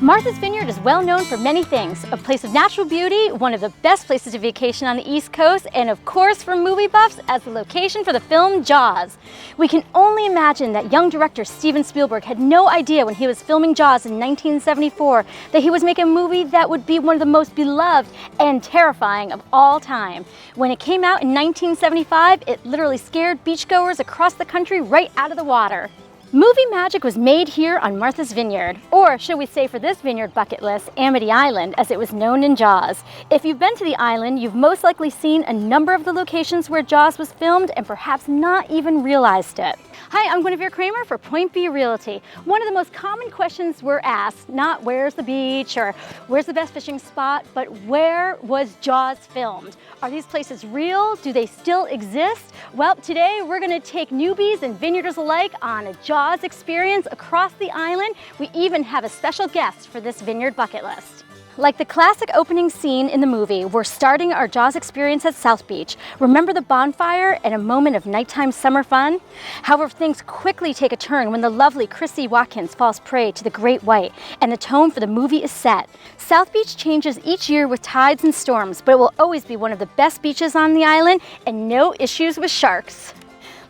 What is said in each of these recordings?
Martha's Vineyard is well known for many things. A place of natural beauty, one of the best places to vacation on the East Coast, and of course for movie buffs, as the location for the film Jaws. We can only imagine that young director Steven Spielberg had no idea when he was filming Jaws in 1974 that he was making a movie that would be one of the most beloved and terrifying of all time. When it came out in 1975, it literally scared beachgoers across the country right out of the water. Movie magic was made here on Martha's Vineyard, or should we say for this vineyard bucket list, Amity Island, as it was known in Jaws. If you've been to the island, you've most likely seen a number of the locations where Jaws was filmed and perhaps not even realized it. Hi, I'm Guinevere Cramer for Point B Realty. One of the most common questions we're asked, not where's the beach or where's the best fishing spot, but where was Jaws filmed? Are these places real? Do they still exist? Well, today we're going to take newbies and vineyarders alike on a Jaws experience across the island. We even have a special guest for this vineyard bucket list. Like the classic opening scene in the movie, we're starting our Jaws experience at South Beach. Remember the bonfire and a moment of nighttime summer fun? However, things quickly take a turn when the lovely Chrissy Watkins falls prey to the great white and the tone for the movie is set. South Beach changes each year with tides and storms, but it will always be one of the best beaches on the island and no issues with sharks.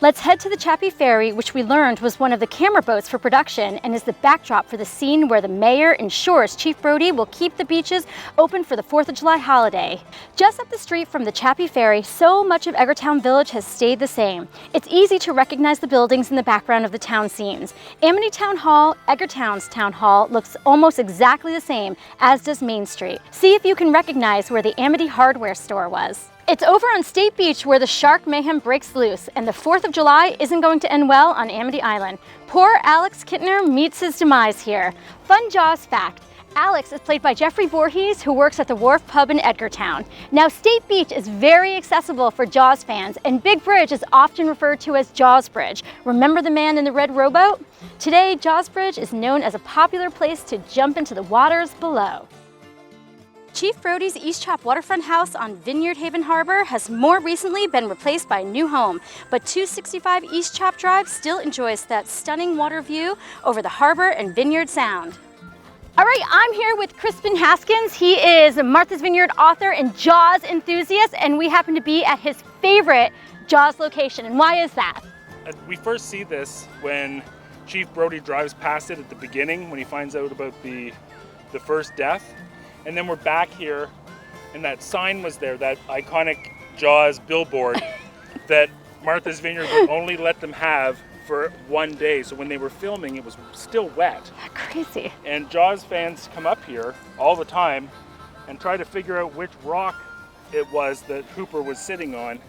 Let's head to the Chappie Ferry, which we learned was one of the camera boats for production and is the backdrop for the scene where the mayor ensures Chief Brody will keep the beaches open for the 4th of July holiday. Just up the street from the Chappie Ferry, so much of Edgartown Village has stayed the same. It's easy to recognize the buildings in the background of the town scenes. Amity Town Hall, Edgartown's Town Hall, looks almost exactly the same, as does Main Street. See if you can recognize where the Amity hardware store was. It's over on State Beach where the shark mayhem breaks loose, and the 4th of July isn't going to end well on Amity Island. Poor Alex Kittner meets his demise here. Fun Jaws fact. Alex is played by Jeffrey Voorhees, who works at the Wharf Pub in Edgartown. Now, State Beach is very accessible for Jaws fans, and Big Bridge is often referred to as Jaws Bridge. Remember the man in the red rowboat? Today, Jaws Bridge is known as a popular place to jump into the waters below. Chief Brody's East Chop waterfront house on Vineyard Haven Harbor has more recently been replaced by a new home, but 265 East Chop Drive still enjoys that stunning water view over the harbor and Vineyard Sound. All right, I'm here with Crispin Haskins. He is a Martha's Vineyard author and Jaws enthusiast, and we happen to be at his favorite Jaws location. And why is that? We first see this when Chief Brody drives past it at the beginning when he finds out about the first death. And then we're back here, and that sign was there, that iconic Jaws billboard that Martha's Vineyard would only let them have for one day. So when they were filming, it was still wet. Crazy. And Jaws fans come up here all the time and try to figure out which rock it was that Hooper was sitting on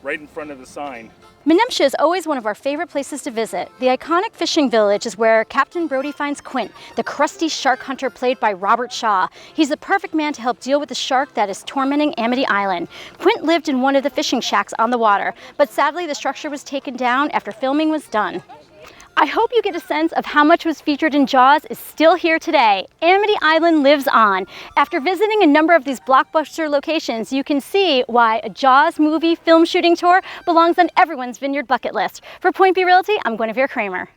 right in front of the sign. Menemsha is always one of our favorite places to visit. The iconic fishing village is where Captain Brody finds Quint, the crusty shark hunter played by Robert Shaw. He's the perfect man to help deal with the shark that is tormenting Amity Island. Quint lived in one of the fishing shacks on the water, but sadly the structure was taken down after filming was done. I hope you get a sense of how much was featured in Jaws is still here today. Amity Island lives on. After visiting a number of these blockbuster locations, you can see why a Jaws movie film shooting tour belongs on everyone's vineyard bucket list. For Point B Realty, I'm Guinevere Cramer.